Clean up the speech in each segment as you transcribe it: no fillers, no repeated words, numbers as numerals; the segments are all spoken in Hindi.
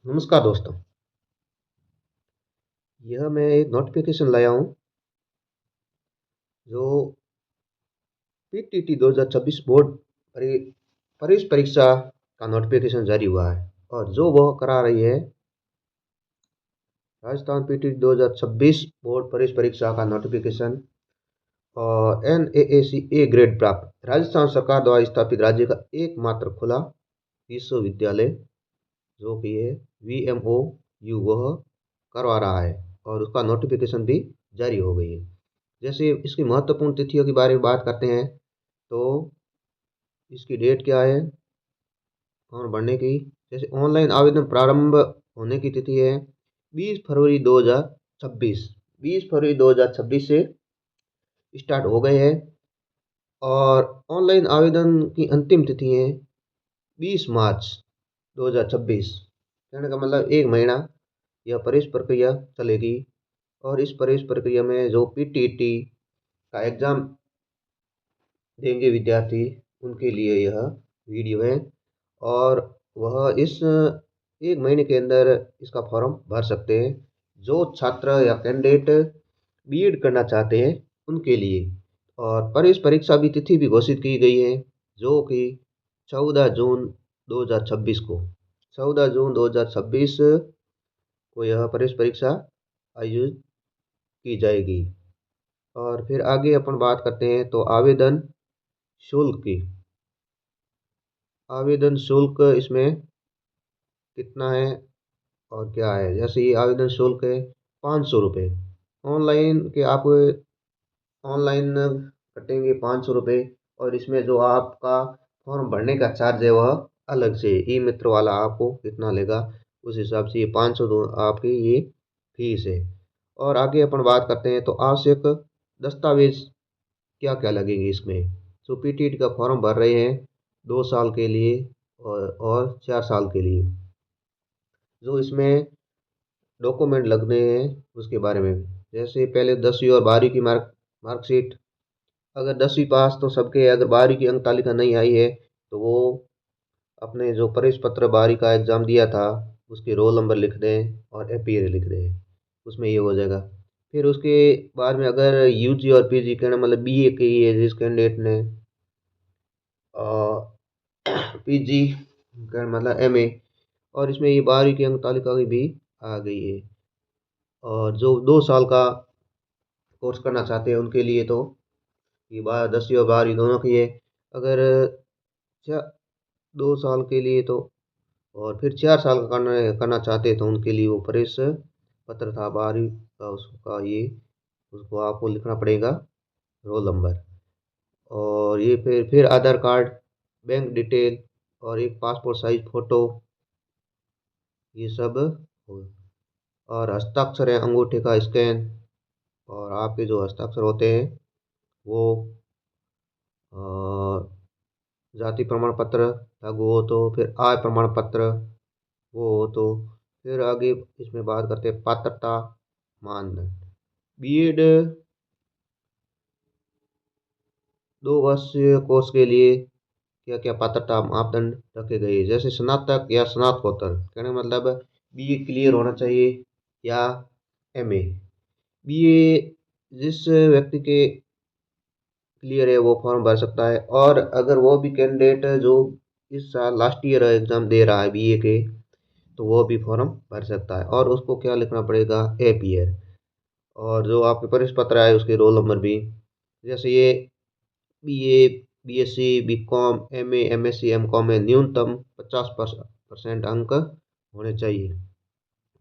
नमस्कार दोस्तों। यह मैं एक नोटिफिकेशन लाया हूँ जो पीटीटी 2026 बोर्ड प्रवेश परीक्षा का नोटिफिकेशन जारी हुआ है और जो वह करा रही है राजस्थान पीटीटी 2026 बोर्ड प्रवेश परीक्षा का नोटिफिकेशन और NAAC ए ग्रेड प्राप्त राजस्थान सरकार द्वारा स्थापित राज्य का एकमात्र खुला विश्वविद्यालय जो कि है VMOU वह करवा रहा है और उसका नोटिफिकेशन भी जारी हो गई है। जैसे इसकी महत्वपूर्ण तिथियों के बारे में बात करते हैं तो इसकी डेट क्या है फॉर्म भरने की। जैसे ऑनलाइन आवेदन प्रारंभ होने की तिथि है 20 फरवरी 2026। 20 फरवरी 2026 से स्टार्ट हो गए हैं और ऑनलाइन आवेदन की अंतिम तिथि है 20 मार्च 2026। कहने का मतलब एक महीना यह प्रवेश प्रक्रिया चलेगी और इस प्रवेश प्रक्रिया में जो पीटीटी का एग्ज़ाम देंगे विद्यार्थी उनके लिए यह वीडियो है और वह इस एक महीने के अंदर इसका फॉर्म भर सकते हैं जो छात्र या कैंडिडेट बीएड करना चाहते हैं उनके लिए। और प्रवेश परीक्षा भी तिथि भी घोषित की गई है जो कि 14 जून 2026 को 14 जून 2026 को यह प्रवेश परीक्षा आयोजित की जाएगी। और फिर आगे अपन बात करते हैं तो आवेदन शुल्क की। आवेदन शुल्क इसमें कितना है और क्या है। जैसे ये आवेदन शुल्क है 500 रुपये। ऑनलाइन के आप ऑनलाइन कटेंगे 500 रुपये और इसमें जो आपका फॉर्म भरने का चार्ज है वह अलग से ई मित्र वाला आपको कितना लेगा उस हिसाब से ये 500 दो आपकी ये फीस है। और आगे अपन बात करते हैं तो आवश्यक दस्तावेज क्या क्या लगेंगे इसमें। तो पीटीटी का फॉर्म भर रहे हैं 2 साल के लिए और 4 साल के लिए जो इसमें डॉक्यूमेंट लगने हैं उसके बारे में। जैसे पहले 10वीं और 12वीं की मार्कशीट। अगर 10वीं पास तो सबके, अगर 12वीं की अंक तालिका नहीं आई है तो वो अपने जो प्रवेश पत्र 12वीं का एग्ज़ाम दिया था उसके रोल नंबर लिख दें और एपीयर लिख दें, उसमें ये हो जाएगा। फिर उसके बाद में अगर यूजी और पीजी करना मतलब बीए की है जिस कैंडिडेट ने पीजी का मतलब एमए और इसमें ये 12वीं की अंक तालिका की भी आ गई है। और जो 2 साल का कोर्स करना चाहते हैं उनके लिए तो ये 10वीं और 12वीं दोनों की है। अगर 2 साल के लिए तो और फिर 4 साल का करना चाहते हैं तो उनके लिए वो प्रवेश पत्र था 12वीं का उसका ये उसको आपको लिखना पड़ेगा रोल नंबर। और ये फिर आधार कार्ड, बैंक डिटेल और एक पासपोर्ट साइज फ़ोटो ये सब हो। और हस्ताक्षर है अंगूठे का स्कैन और आपके जो हस्ताक्षर होते हैं वो जाति प्रमाण पत्र लागू हो तो, फिर आय प्रमाण पत्र वो हो तो। फिर आगे इसमें बात करते हैं पात्रता मानदंड। बीएड 2 वर्षीय कोर्स के लिए क्या क्या पात्रता मापदंड रखे गए हैं। जैसे स्नातक या स्नातकोत्तर कहने का मतलब बीए क्लियर होना चाहिए या एमए। बीए जिस व्यक्ति के क्लियर है वो फॉर्म भर सकता है और अगर वो भी कैंडिडेट जो इस साल लास्ट ईयर एग्ज़ाम दे रहा है बीए के तो वो भी फॉर्म भर सकता है और उसको क्या लिखना पड़ेगा एपीयर। और जो आपके प्रवेश पत्र आए उसके रोल नंबर भी। जैसे ये BA, BSc, BCom, MA, MSc, MCom में न्यूनतम 50% अंक होने चाहिए।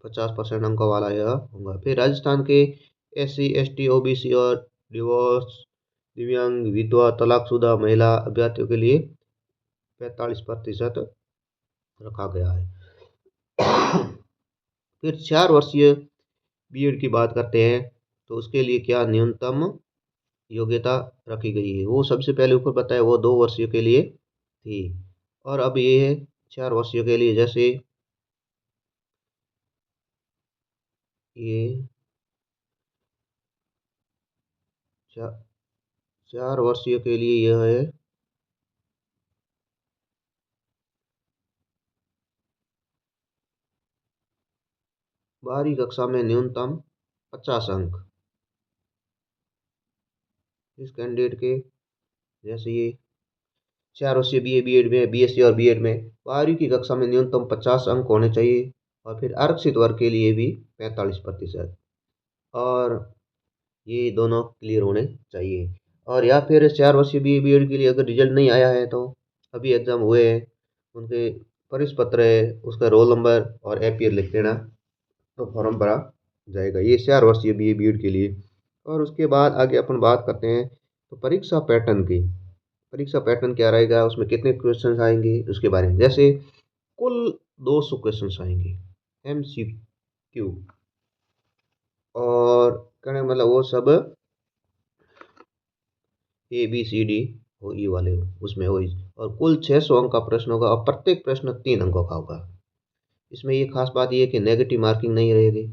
50% अंकों वाला यह होगा। फिर राजस्थान के SC, ST, OBC और डिवोर्स, दिव्यांग, विधवा, तलाकशुदा महिला अभ्यर्थियों के लिए 45% रखा गया है। फिर 4 वर्षीय बीएड की बात करते हैं तो उसके लिए क्या न्यूनतम योग्यता रखी गई है। वो सबसे पहले ऊपर बताया वो 2 वर्षीय के लिए थी और अब ये है 4 वर्षीय के लिए। जैसे ये 4 वर्षीय के लिए यह है 12वीं कक्षा में न्यूनतम 50 अंक इस कैंडिडेट के। जैसे ये 4 वर्षीय BA BEd में, BSc और BEd में 12वीं की कक्षा में न्यूनतम 50 अंक होने चाहिए, और फिर आरक्षित वर्ग के लिए भी 45%, और ये दोनों क्लियर होने चाहिए। और या फिर 4 वर्षीय BA BEd के लिए अगर रिजल्ट नहीं आया है, तो अभी एग्जाम हुए हैं, उनके प्रवेश पत्र है, उसका रोल नंबर और APR लिख देना, तो फॉर्म भरा जाएगा। ये 4 वर्षीय BA BEd के लिए। और उसके बाद आगे अपन बात करते हैं तो परीक्षा पैटर्न की। परीक्षा पैटर्न क्या रहेगा, उसमें कितने क्वेश्चन आएंगे उसके बारे में। जैसे कुल 200 क्वेश्चन आएंगे MCQ, और कहने का मतलब वो सब ABCD हो, ई वाले हो, उसमें हो। और कुल 600 अंक का प्रश्न होगा, और प्रत्येक प्रश्न 3 अंकों का होगा। इसमें ये खास बात ये है कि नेगेटिव मार्किंग नहीं रहेगी।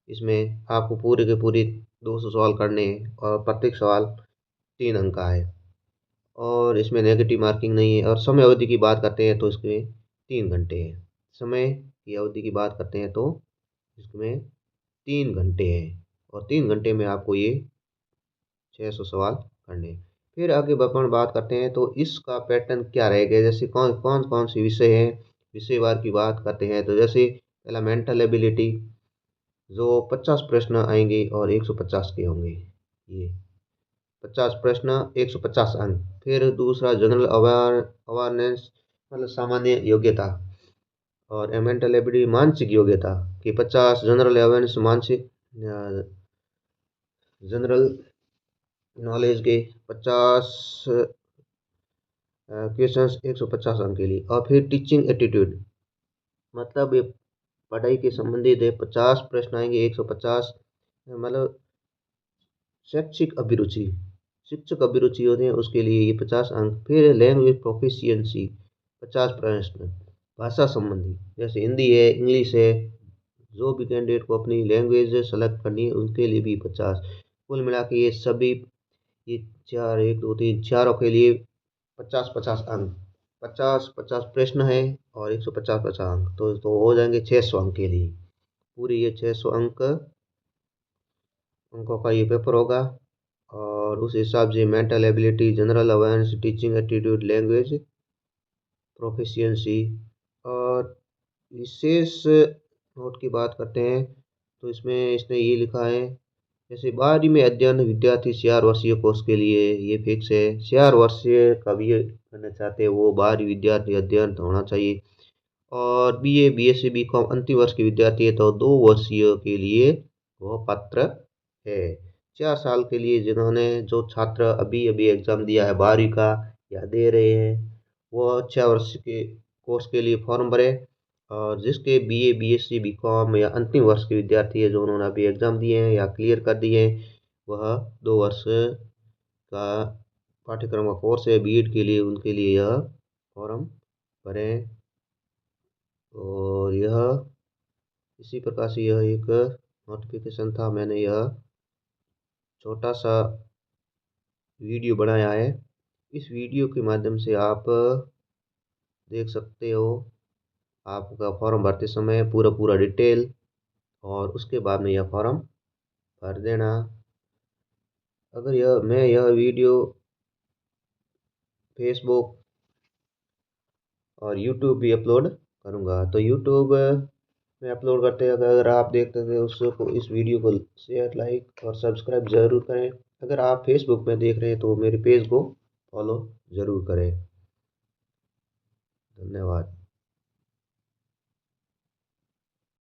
इसमें आपको पूरे के पूरे 200 सवाल करने हैं, और प्रत्येक सवाल 3 अंक का है, और इसमें नेगेटिव मार्किंग नहीं है। और समय अवधि की बात करते हैं तो इसमें 3 घंटे है। समय की अवधि की बात करते हैं तो इसमें 3 घंटे है, और 3 घंटे में आपको ये 600 सवाल करने हैं। फिर आगे अपन बात करते हैं तो इसका पैटर्न क्या रहेगा। जैसे कौन कौन कौन से विषय हैं, विषयवार की बात करते हैं तो जैसे पहला मेंटल एबिलिटी, जो 50 प्रश्न आएंगे और 150 के होंगे। ये 50 प्रश्न, 150 अंक। फिर दूसरा जनरल अवेयरनेस, मतलब सामान्य योग्यता, और मेंटल एबिलिटी मानसिक योग्यता कि 50 जनरल अवेयरनेस मानसिक जनरल नॉलेज के 50 क्वेश्चंस 150 अंक के लिए। और फिर टीचिंग एटीट्यूड, मतलब ये पढ़ाई के संबंधित है, 50 प्रश्न आएंगे, 150, मतलब शैक्षिक अभिरुचि, शिक्षक अभिरुचि होते हैं उसके लिए ये 50 अंक। फिर लैंग्वेज प्रोफिशिएंसी 50 प्रश्न, भाषा संबंधी, जैसे हिंदी है, इंग्लिश है, जो भी कैंडिडेट को अपनी लैंग्वेज सेलेक्ट करनी है उनके लिए भी 50। कुल मिला के ये सभी, ये चार, 1 2 3 चारों के लिए 50-50 अंक। 50-50 प्रश्न है, और 150-50 अंक, तो हो जाएंगे 600 अंक के लिए। पूरी ये 600 अंकों का ये पेपर होगा। और उस हिसाब से mental ability, general awareness, teaching attitude, language proficiency, और विशेष नोट की बात करते हैं तो इसमें इसने ये लिखा है, जैसे 12वीं में अध्ययन विद्यार्थी 4 वर्षीय कोर्स के लिए ये फिक्स है। 4 वर्षीय का भी करना चाहते हैं वो 12वीं विद्यार्थी अध्ययन होना चाहिए। और BA BSc BCom अंतिम वर्ष के विद्यार्थी है तो 2 वर्षीय के लिए वह पात्र है। 4 साल के लिए जिन्होंने, जो छात्र अभी अभी एग्जाम दिया है 12वीं का या दे रहे हैं, वह 6 वर्ष के कोर्स के लिए फॉर्म भरे। और जिसके BA BSc BCom या अंतिम वर्ष के विद्यार्थी है, जो उन्होंने अभी एग्जाम दिए हैं या क्लियर कर दिए हैं, वह 2 वर्ष का पाठ्यक्रम का कोर्स है BEd के लिए, उनके लिए यह फॉर्म भरें। और यह इसी प्रकार से यह एक नोटिफिकेशन था। मैंने यह छोटा सा वीडियो बनाया है। इस वीडियो के माध्यम से आप देख सकते हो आपका फॉर्म भरते समय पूरा पूरा डिटेल, और उसके बाद में यह फॉर्म भर देना। अगर यह वीडियो फेसबुक और यूट्यूब भी अपलोड करूँगा, तो यूट्यूब में अपलोड करते हैं, अगर आप देखते हैं उसको, इस वीडियो को शेयर, लाइक और सब्सक्राइब ज़रूर करें। अगर आप फेसबुक में देख रहे हैं तो मेरे पेज को फॉलो ज़रूर करें। धन्यवाद।